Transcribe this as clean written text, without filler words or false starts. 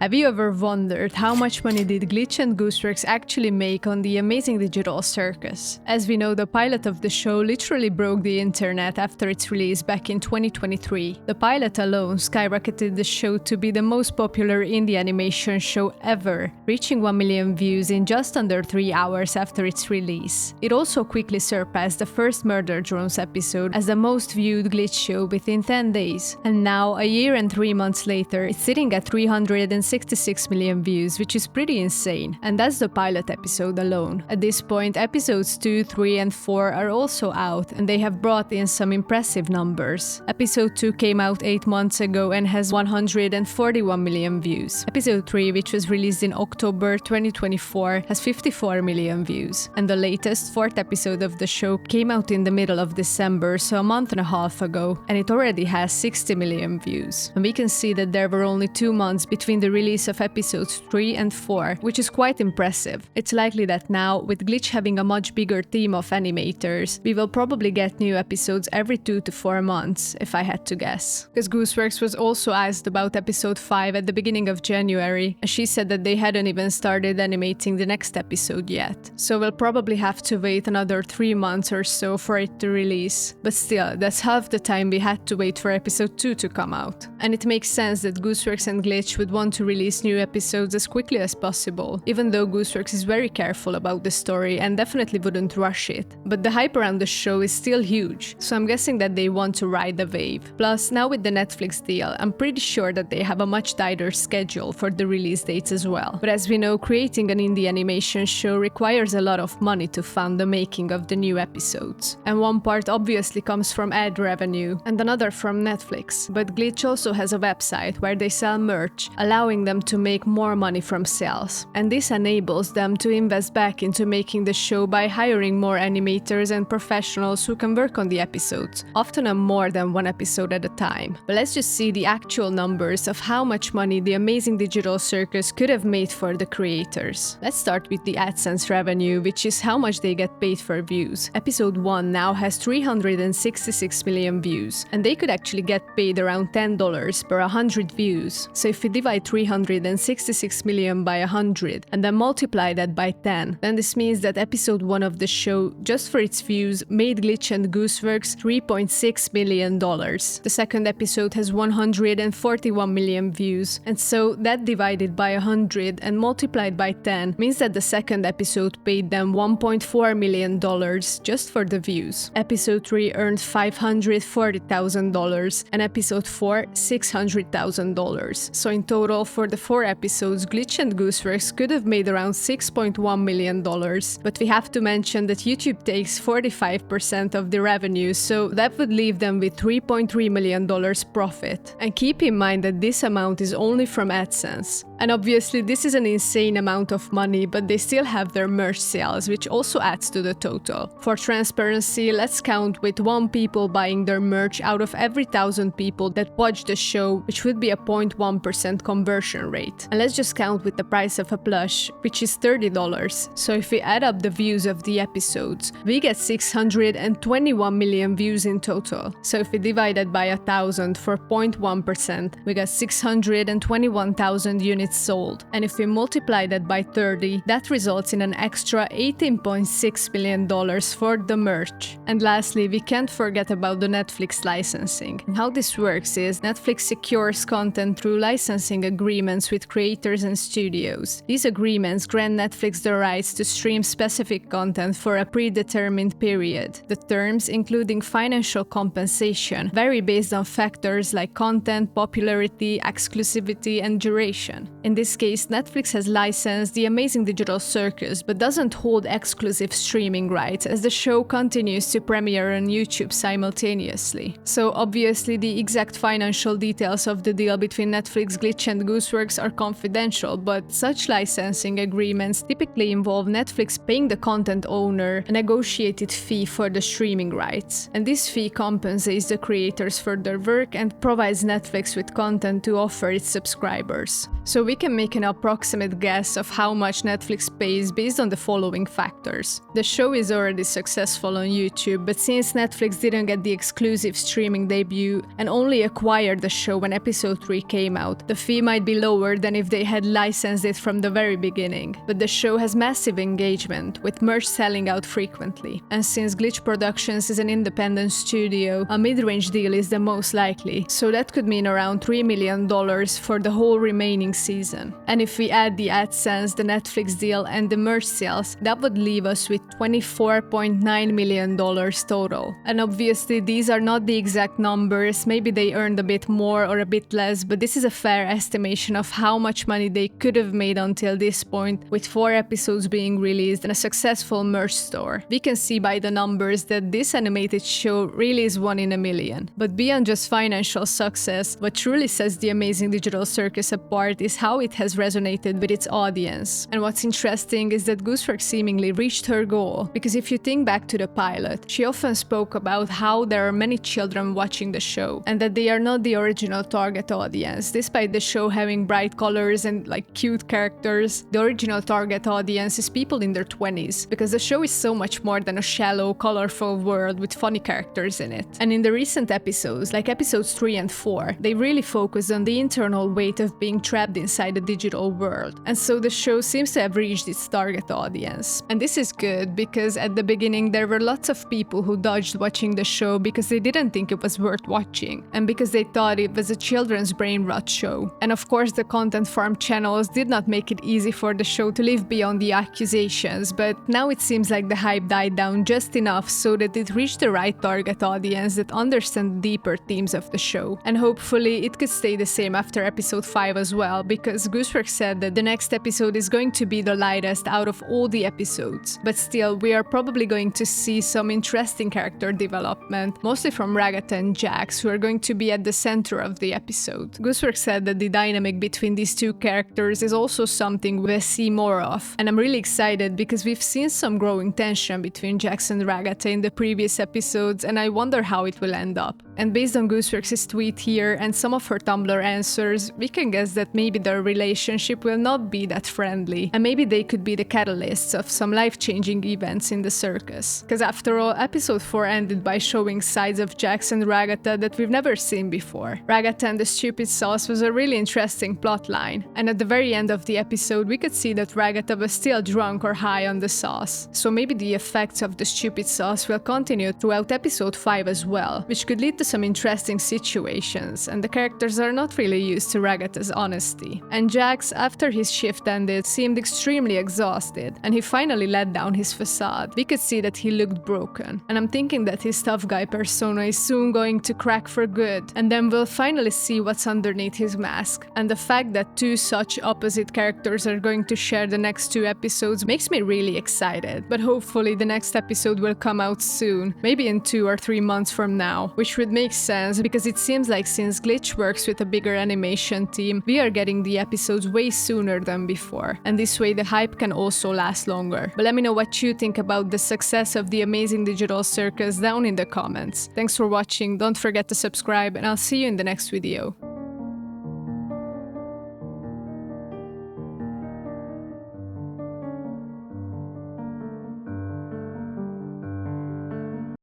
Have you ever wondered how much money did Glitch and Gooseworx actually make on the amazing digital Circus? As we know, the pilot of the show literally broke the internet after its release back in 2023. The pilot alone skyrocketed the show to be the most popular indie animation show ever, reaching 1 million views in just under 3 hours after its release. It also quickly surpassed the first Murder Drones episode as the most viewed Glitch show within 10 days. And now, a year and 3 months later, it's sitting at 366 million views, which is pretty insane, and that's the pilot episode alone. At this point, episodes 2, 3 and 4 are also out, and they have brought in some impressive numbers. Episode 2 came out 8 months ago and has 141 million views. Episode 3, which was released in October 2024, has 54 million views. And the latest, 4th episode of the show came out in the middle of December, so a month and a half ago, and it already has 60 million views. And we can see that there were only 2 months between the release of episodes 3 and 4, which is quite impressive. It's likely that now, with Glitch having a much bigger team of animators, we will probably get new episodes every 2 to 4 months, if I had to guess. Because Gooseworx was also asked about episode 5 at the beginning of January, and she said that they hadn't even started animating the next episode yet. So we'll probably have to wait another 3 months or so for it to release. But still, that's half the time we had to wait for episode 2 to come out. And it makes sense that Gooseworx and Glitch would want to release new episodes as quickly as possible, even though Gooseworx is very careful about the story and definitely wouldn't rush it. But the hype around the show is still huge, so I'm guessing that they want to ride the wave. Plus, now with the Netflix deal, I'm pretty sure that they have a much tighter schedule for the release dates as well. But as we know, creating an indie animation show requires a lot of money to fund the making of the new episodes. And one part obviously comes from ad revenue, and another from Netflix. But Glitch also has a website where they sell merch, allowing them to make more money from sales. And this enables them to invest back into making the show by hiring more animators and professionals who can work on the episodes, often on more than one episode at a time. But let's just see the actual numbers of how much money the amazing digital Circus could have made for the creators. Let's start with the AdSense revenue, which is how much they get paid for views. Episode 1 now has 366 million views, and they could actually get paid around $10 per 100 views. So if we divide 366 million by 100 and then multiply that by 10, then this means that episode 1 of the show, just for its views, made Glitch and Gooseworx $3.6 million. The second episode has 141 million views, and so that divided by 100 and multiplied by 10 means that the second episode paid them $1.4 million just for the views. Episode 3 earned $540,000 and episode 4 $600,000. So in total, for the 4 episodes, Glitch and Gooseworx could have made around $6.1 million. But we have to mention that YouTube takes 45% of the revenue, so that would leave them with $3.3 million profit. And keep in mind that this amount is only from AdSense. And obviously this is an insane amount of money, but they still have their merch sales, which also adds to the total. For transparency, let's count with 1 people buying their merch out of every 1,000 people that watch the show, which would be a 0.1% conversion rate. And let's just count with the price of a plush, which is $30. So if we add up the views of the episodes, we get 621 million views in total. So if we divide that by 1,000 for 0.1%, we get 621,000 units sold. And if we multiply that by 30, that results in an extra $18.6 million for the merch. And lastly, we can't forget about the Netflix licensing. And how this works is Netflix secures content through licensing agreements with creators and studios. These agreements grant Netflix the rights to stream specific content for a predetermined period. The terms, including financial compensation, vary based on factors like content, popularity, exclusivity, and duration. In this case, Netflix has licensed the amazing digital Circus, but doesn't hold exclusive streaming rights, as the show continues to premiere on YouTube simultaneously. So obviously the exact financial details of the deal between Netflix, Glitch and Gooseworx are confidential, but such licensing agreements typically involve Netflix paying the content owner a negotiated fee for the streaming rights. And this fee compensates the creators for their work and provides Netflix with content to offer its subscribers. So we can make an approximate guess of how much Netflix pays based on the following factors. The show is already successful on YouTube, but since Netflix didn't get the exclusive streaming debut and only acquired the show when episode 3 came out, the fee might be lower than if they had licensed it from the very beginning. But the show has massive engagement, with merch selling out frequently. And since Glitch Productions is an independent studio, a mid-range deal is the most likely, so that could mean around $3 million for the whole remaining season. And if we add the AdSense, the Netflix deal, and the merch sales, that would leave us with $24.9 million total. And obviously these are not the exact numbers, maybe they earned a bit more or a bit less, but this is a fair estimation of how much money they could have made until this point, with 4 episodes being released and a successful merch store. We can see by the numbers that this animated show really is one in a million. But beyond just financial success, what truly sets the Amazing Digital Circus apart is how it has resonated with its audience. And what's interesting is that Gooseworx seemingly reached her goal, because if you think back to the pilot, she often spoke about how there are many children watching the show, and that they are not the original target audience. Despite the show having bright colors and cute characters, the original target audience is people in their 20s, because the show is so much more than a shallow, colorful world with funny characters in it. And in the recent episodes, like episodes 3 and 4, they really focus on the internal weight of being trapped inside a digital world. And so the show seems to have reached its target audience. And this is good, because at the beginning there were lots of people who dodged watching the show because they didn't think it was worth watching, and because they thought it was a children's brain rot show. And of course the content farm channels did not make it easy for the show to live beyond the accusations, but now it seems like the hype died down just enough so that it reached the right target audience that understand the deeper themes of the show. And hopefully it could stay the same after episode 5 as well, because Gooseworx said that the next episode is going to be the lightest out of all the episodes. But still, we are probably going to see some interesting character development, mostly from Ragatha and Jax, who are going to be at the center of the episode. Gooseworx said that the dynamic between these two characters is also something we'll see more of, and I'm really excited because we've seen some growing tension between Jax and Ragatha in the previous episodes, and I wonder how it will end up. And based on Gooseworx's tweet here and some of her Tumblr answers, we can guess that maybe their relationship will not be that friendly, and maybe they could be the catalysts of some life-changing events in the circus. Because after all, episode 4 ended by showing sides of Jax and Ragatha that we've never seen before. Ragatha and the stupid sauce was a really interesting plotline, and at the very end of the episode we could see that Ragatha was still drunk or high on the sauce. So maybe the effects of the stupid sauce will continue throughout episode 5 as well, which could lead to some interesting situations, and the characters are not really used to Ragatha's honesty. And Jax, after his shift ended, seemed extremely exhausted, and he finally let down his facade. We could see that he looked broken, and I'm thinking that his tough guy persona is soon going to crack for good, and then we'll finally see what's underneath his mask. And the fact that two such opposite characters are going to share the next 2 episodes makes me really excited. But hopefully the next episode will come out soon, maybe in 2 or 3 months from now, which would make sense because it seems like since Glitch works with a bigger animation team, we are getting the episodes way sooner than before, and this way the hype can also last longer. But let me know what you think about the success of the Amazing Digital Circus down in the comments. Thanks for watching, don't forget to subscribe, and I'll see you in the next video.